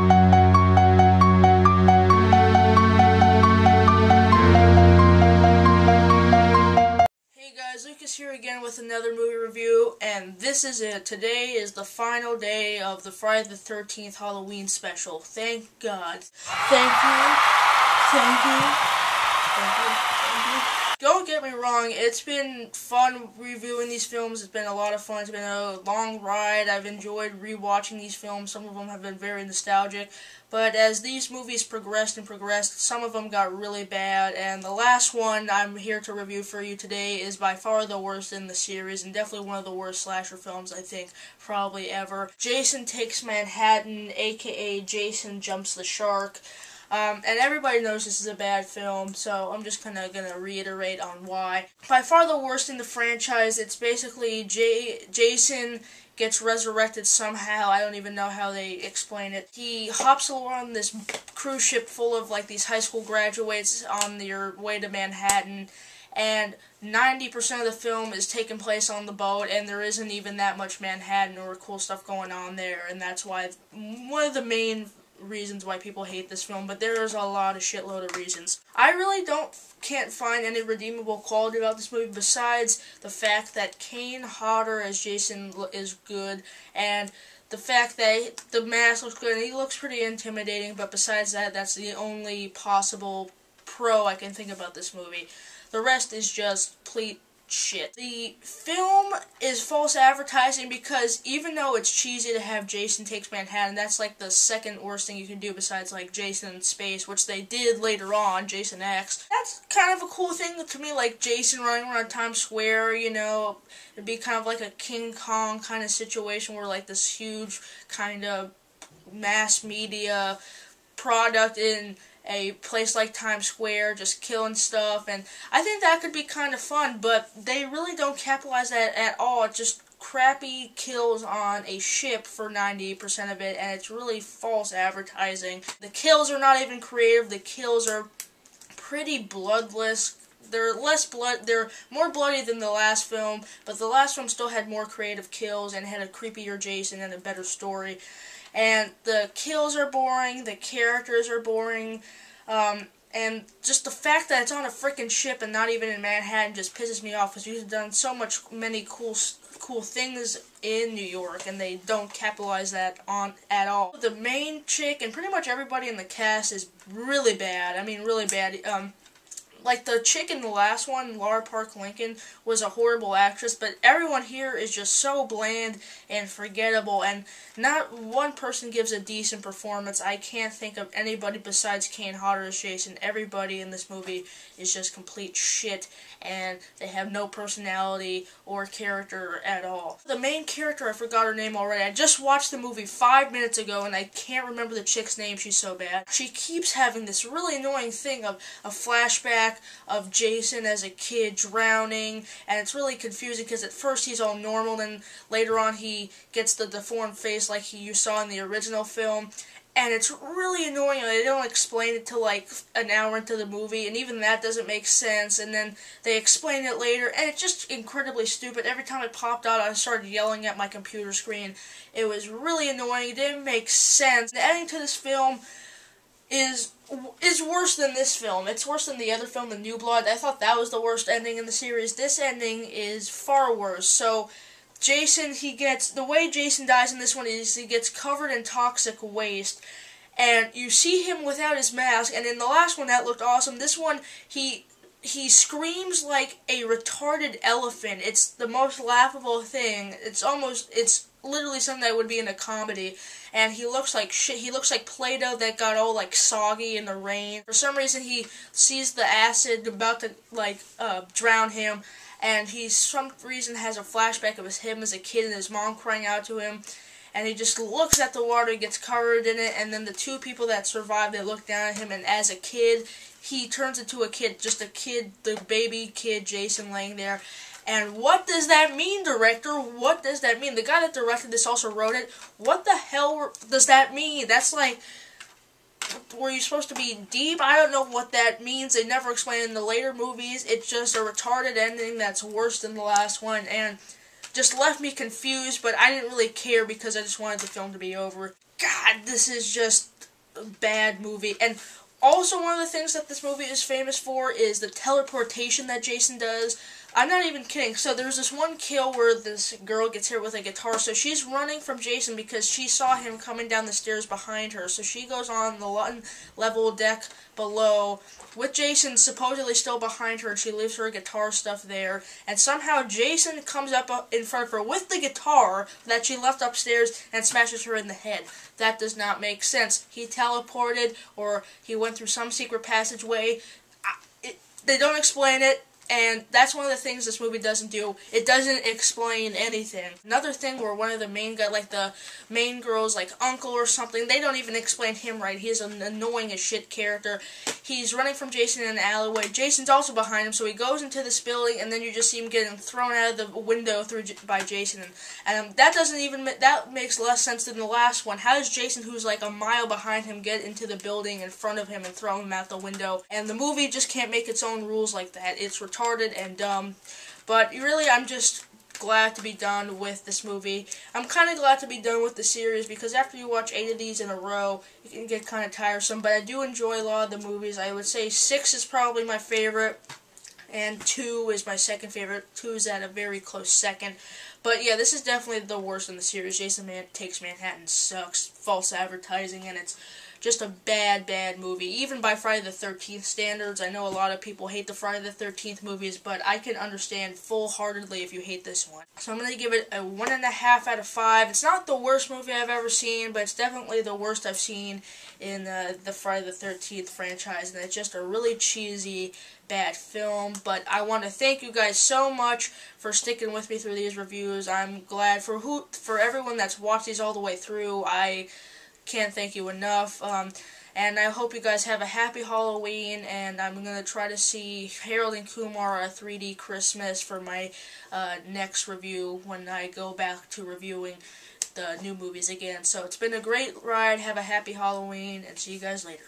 Hey guys, Lucas here again with another movie review, and this is it. Today is the final day of the Friday the 13th Halloween special. Thank God. Thank you. Thank you. Thank you. Thank you. Don't get me wrong, it's been fun reviewing these films. It's been a lot of fun. It's been a long ride. I've enjoyed rewatching these films. Some of them have been very nostalgic. But as these movies progressed and progressed, some of them got really bad. And the last one I'm here to review for you today is by far the worst in the series, and definitely one of the worst slasher films, I think, probably ever. Jason Takes Manhattan, aka Jason Jumps the Shark. And everybody knows this is a bad film, so I'm just gonna reiterate on why. By far the worst in the franchise. It's basically Jason gets resurrected somehow. I don't even know how they explain it. He hops along this cruise ship full of like these high school graduates on their way to Manhattan, and 90% of the film is taking place on the boat, and there isn't even that much Manhattan or cool stuff going on there, and that's why one of the main reasons why people hate this film, but there's a lot of shitload of reasons. I really can't find any redeemable quality about this movie besides the fact that Kane Hodder as Jason is good, and the fact that the mask looks good and he looks pretty intimidating, but besides that, that's the only possible pro I can think about this movie. The rest is just complete shit. The film is false advertising because even though it's cheesy to have Jason Takes Manhattan, that's like the second worst thing you can do besides like Jason in Space, which they did later on, Jason X. That's kind of a cool thing to me, like Jason running around Times Square, you know. It'd be kind of like a King Kong kind of situation where like this huge kind of mass media product in a place like Times Square, just killing stuff, and I think that could be kind of fun, but they really don't capitalize that at all. It's just crappy kills on a ship for 98% of it, and it's really false advertising. The kills are not even creative. The kills are pretty bloodless. They're more bloody than the last film, but the last film still had more creative kills and had a creepier Jason and a better story. And the kills are boring, the characters are boring, and just the fact that it's on a freaking ship and not even in Manhattan just pisses me off, because we've done so many cool things in New York, and they don't capitalize that on at all. The main chick and pretty much everybody in the cast is really bad. I mean, really bad. Like the chick in the last one, Lara Park Lincoln, was a horrible actress, but everyone here is just so bland and forgettable, and not one person gives a decent performance. I can't think of anybody besides Kane Hodder as Jason. Everybody in this movie is just complete shit, and they have no personality or character at all. The main character, I forgot her name already. I just watched the movie 5 minutes ago, and I can't remember the chick's name. She's so bad. She keeps having this really annoying thing of a flashback of Jason as a kid drowning, and it's really confusing because at first he's all normal, and later on he gets the deformed face like you saw in the original film, and it's really annoying. They don't explain it till like an hour into the movie, and even that doesn't make sense, and then they explain it later, and it's just incredibly stupid. Every time it popped out, I started yelling at my computer screen. It was really annoying. It didn't make sense. The ending to this film is worse than this film. It's worse than the other film, The New Blood. I thought that was the worst ending in the series. This ending is far worse. So Jason, the way Jason dies in this one is he gets covered in toxic waste, and you see him without his mask, and in the last one that looked awesome. This one, he screams like a retarded elephant. It's the most laughable thing. It's literally something that would be in a comedy, and he looks like shit. He looks like Play-Doh that got all like soggy in the rain. For some reason, he sees the acid about to like drown him, and he some reason has a flashback of him as a kid and his mom crying out to him, and he just looks at the water, gets covered in it, and then the two people that survive, they look down at him, and as a kid, he turns into a kid, just a kid, the baby kid Jason laying there. And what does that mean, director? What does that mean? The guy that directed this also wrote it. What the hell does that mean? That's like, were you supposed to be deep? I don't know what that means. They never explain it in the later movies. It's just a retarded ending that's worse than the last one. And just left me confused, but I didn't really care because I just wanted the film to be over. God, this is just a bad movie. And also, one of the things that this movie is famous for is the teleportation that Jason does. I'm not even kidding. So there's this one kill where this girl gets hit with a guitar. So she's running from Jason because she saw him coming down the stairs behind her. So she goes on the level deck below with Jason supposedly still behind her, and she leaves her guitar stuff there. And somehow Jason comes up in front of her with the guitar that she left upstairs and smashes her in the head. That does not make sense. He teleported, or he went through some secret passageway. They don't explain it. And that's one of the things this movie doesn't do. It doesn't explain anything. Another thing where one of the main guy, like the main girl's like uncle or something, they don't even explain him right. He's an annoying as shit character. He's running from Jason in an alleyway. Jason's also behind him, so he goes into this building, and then you just see him getting thrown out of the window by Jason. And that doesn't even that makes less sense than the last one. How does Jason, who's like a mile behind him, get into the building in front of him and throw him out the window? And the movie just can't make its own rules like that. It's retarded and dumb. But really, I'm just glad to be done with this movie. I'm kind of glad to be done with the series because after you watch 8 of these in a row, it can get kind of tiresome. But I do enjoy a lot of the movies. I would say 6 is probably my favorite, and 2 is my second favorite. 2 is at a very close second. But yeah, this is definitely the worst in the series. Jason Takes Manhattan sucks. False advertising, and it's just a bad, bad movie. Even by Friday the 13th standards, I know a lot of people hate the Friday the 13th movies, but I can understand full-heartedly if you hate this one. So I'm going to give it a 1.5 out of 5. It's not the worst movie I've ever seen, but it's definitely the worst I've seen in the Friday the 13th franchise, and it's just a really cheesy, bad film. But I want to thank you guys so much for sticking with me through these reviews. I'm glad for everyone that's watched these all the way through. I can't thank you enough, and I hope you guys have a happy Halloween, and I'm going to try to see Harold and Kumar a 3D Christmas for my next review when I go back to reviewing the new movies again. So it's been a great ride, have a happy Halloween, and see you guys later.